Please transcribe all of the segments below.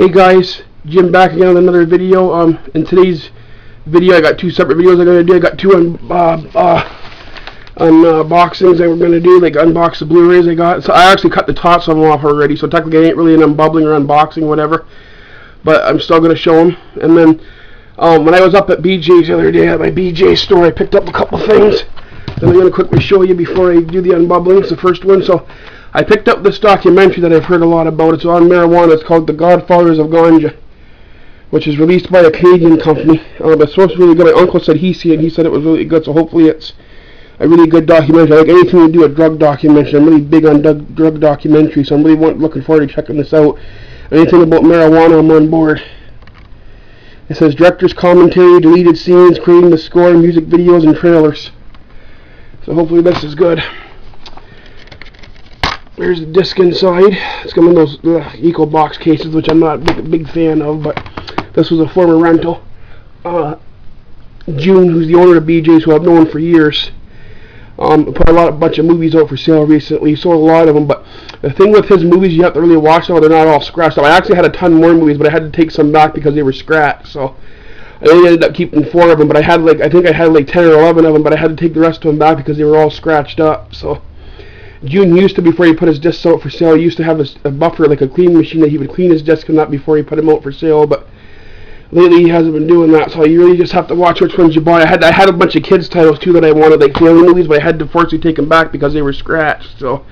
Hey guys, Jim back again with another video. In today's video I got two separate videos I'm going to do. I got two unboxings that we're going to do, like unbox the Blu-rays I got. So I actually cut the tops of them off already, so technically it ain't really an unbubbling or unboxing, whatever. But I'm still going to show them. And then when I was up at BJ's the other day at my BJ store, I picked up a couple things that I'm going to quickly show you before I do the unbubbling. It's the first one. So I picked up this documentary that I've heard a lot about. It's on marijuana. It's called The Godfathers of Ganja, which is released by a Canadian company. It's supposed to be really good. My uncle said he seen it. He said it was really good, so hopefully it's a really good documentary. I like anything to do with drug documentary. I'm really big on drug documentaries, so I'm really looking forward to checking this out. Anything about marijuana, I'm on board. It says director's commentary, deleted scenes, creating the score, music videos, and trailers. So hopefully this is good. There's the disc inside. It's coming in those Eco box cases, which I'm not a big fan of, but this was a former rental. June, who's the owner of BJ's, who I've known for years, put a bunch of movies out for sale recently. Sold a lot of them, but the thing with his movies, you have to really watch them. They're not all scratched up. I actually had a ton more movies, but I had to take some back because they were scratched. So I only ended up keeping 4 of them, but I think I had like 10 or 11 of them, but I had to take the rest of them back because they were all scratched up. So June used to, before he put his discs out for sale, he used to have a buffer, like a cleaning machine, that he would clean his discs and that before he put them out for sale, but lately he hasn't been doing that, so you really just have to watch which ones you buy. I had a bunch of kids titles too that I wanted, like family movies, but I had to forcibly take them back because they were scratched. So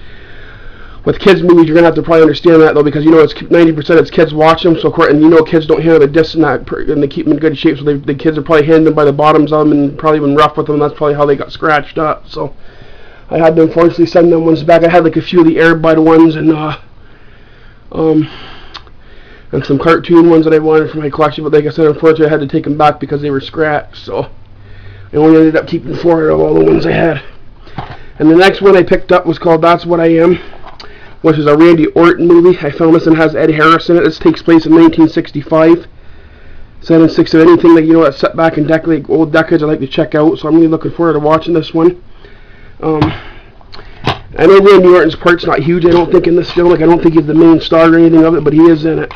with kids movies, you're going to have to probably understand that, though, because you know it's 90% it's kids watch them, so, and you know kids don't handle the discs and they keep them in good shape, so the kids are probably handling them by the bottoms of them and probably been rough with them, and that's probably how they got scratched up. So I had to unfortunately send them ones back. I had like a few of the Airbud ones and some cartoon ones that I wanted for my collection, but like I said, unfortunately I had to take them back because they were scratched. So I only ended up keeping 4 of all the ones I had. And the next one I picked up was called That's What I Am, which is a Randy Orton movie. I found this and has Ed Harris in it. This takes place in 1965. Set in 6 of anything that, you know, that's set back in old decades I like to check out, so I'm really looking forward to watching this one. I know Randy Orton's part's not huge, I don't think, in this film. Like, I don't think he's the main star or anything of it, but he is in it.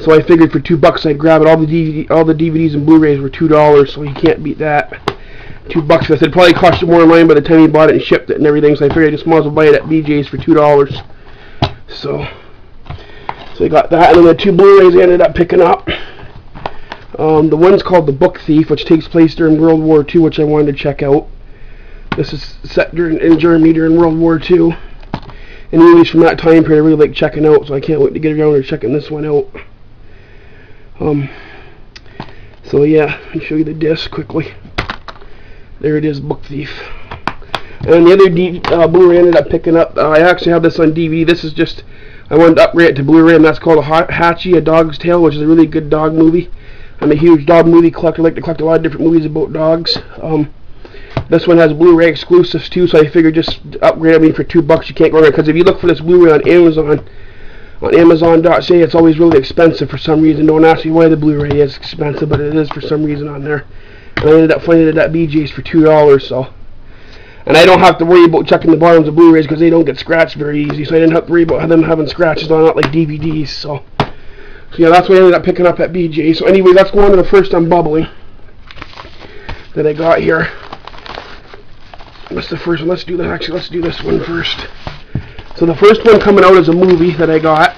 So I figured for $2 I'd grab it. All the DVDs and Blu-rays were $2, so you can't beat that. $2. I said it'd probably cost you more in line by the time he bought it and shipped it and everything, so I figured I just might as well buy it at BJ's for $2. So I got that, and then the 2 Blu-rays I ended up picking up. The one's called The Book Thief, which takes place during World War II, which I wanted to check out. This is set in Germany during World War II. And movies from that time period I really like checking out, so I can't wait to get around to checking this one out. So yeah, let me show you the disc quickly. There it is, Book Thief. And the other Blu-ray I ended up picking up, I actually have this on DVD. This is just, I wanted to upgrade it to Blu-ray, and that's called Hachi, A Dog's Tale, which is a really good dog movie. I'm a huge dog movie collector. I like to collect a lot of different movies about dogs. This one has Blu-ray exclusives too, so I figured just upgrade it for $2. You can't go wrong, because if you look for this Blu-ray on Amazon.ca, it's always really expensive for some reason. Don't ask me why the Blu-ray is expensive, but it is for some reason on there. And I ended up finding it at BJ's for $2. So, and I don't have to worry about checking the bottoms of Blu-rays because they don't get scratched very easy. So I didn't have to worry about them having scratches on it like DVDs. So yeah, that's what I ended up picking up at BJ's. So anyway, let's go on to the first unbubbling that I got here. What's the first one? Let's do this one first. So the first one coming out is a movie that I got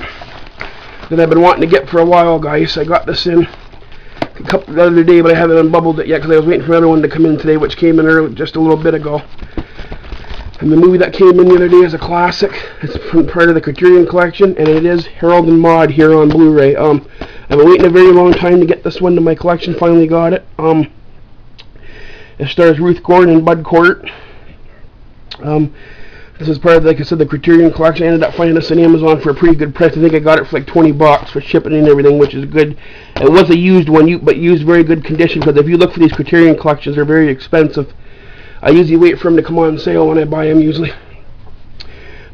that I've been wanting to get for a while, guys. I got this in the other day, but I haven't unbubbled it yet because I was waiting for another one to come in today, which came in early, just a little bit ago. And the movie that came in the other day is a classic. It's from part of the Criterion collection, and it is Harold and Maude here on Blu-ray. I've been waiting a very long time to get this one to my collection. Finally got it. It stars Ruth Gordon and Bud Cort. This is part of, like I said, the Criterion collection. I ended up finding this on Amazon for a pretty good price. I think I got it for like $20 for shipping and everything, which is good. It was a used one, but used very good condition, because if you look for these Criterion collections, they're very expensive. I usually wait for them to come on sale when I buy them usually.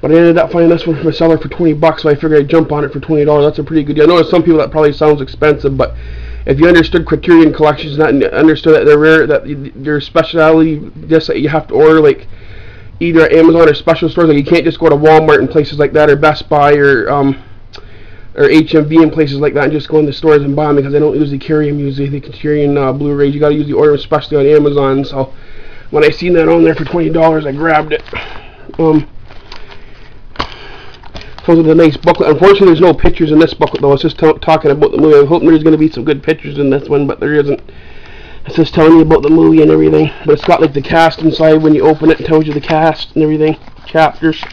But I ended up finding this one from a seller for $20, so I figured I'd jump on it for $20. That's a pretty good deal. I know to some people that probably sounds expensive, but if you understood Criterion collections and understood that they're rare, that they're specialty discs that you have to order, like either at Amazon or special stores, like you can't just go to Walmart and places like that, or Best Buy, or or HMV and places like that, and just go in the stores and buy them, because I don't usually carry them. Usually the Criterion Blu-rays, you got to usually order them, especially on Amazon. So when I seen that on there for $20, I grabbed it. Comes with a nice booklet. Unfortunately, there's no pictures in this booklet, though. It's just talking about the movie. I'm hoping there's going to be some good pictures in this one, but there isn't. It's just telling you about the movie and everything. But it's got like the cast inside. When you open it, it tells you the cast and everything. Chapters,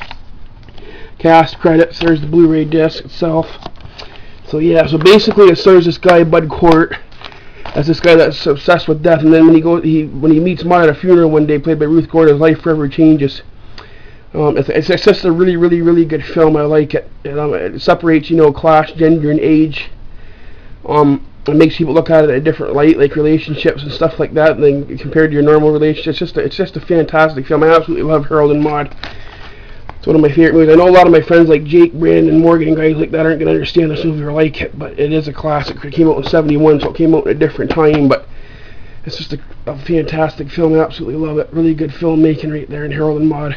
cast, credits. There's the Blu-ray disc itself. So yeah, so basically it stars this guy Bud Cort as this guy that's obsessed with death, and then when he meets Maude at a funeral one day, played by Ruth Gordon, his life forever changes. It's just a really good film. I like it. It separates, class, gender, and age. It makes people look at it in a different light, like relationships and stuff like that, and then compared to your normal relationships. It's just a fantastic film. I absolutely love Harold and Maude. It's one of my favorite movies. I know a lot of my friends like Jake, Brandon, and Morgan, and guys like that aren't going to understand this movie or like it, but it is a classic. It came out in '71, so it came out in a different time, but it's just a fantastic film. I absolutely love it. Really good filmmaking right there in Harold and Maude.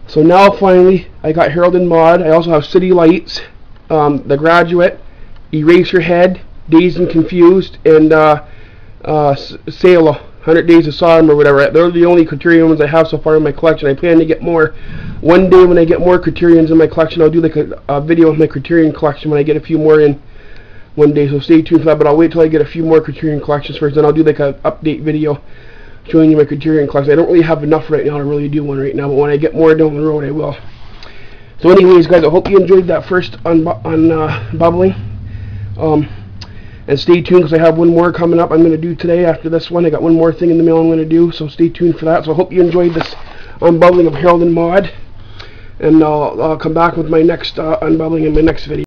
So now finally, I got Harold and Maude. I also have City Lights, The Graduate, Eraserhead, Dazed and Confused, and Sailor, 100 Days of Sodom or whatever. They're the only Criterion ones I have so far in my collection. I plan to get more. One day when I get more Criterions in my collection, I'll do like a video of my Criterion collection when I get a few more in one day. So stay tuned for that, but I'll wait till I get a few more Criterion collections first, then I'll do like an update video showing you my Criterion collection. I don't really have enough right now to really do one right now, but when I get more down the road, I will. So anyways, guys, I hope you enjoyed that first Unbubbling. And stay tuned, because I have one more coming up I'm going to do today after this one. I got one more thing in the mail I'm going to do, so stay tuned for that. So I hope you enjoyed this Unbubbling of Harold and Maude, and I'll come back with my next Unbubbling in my next video.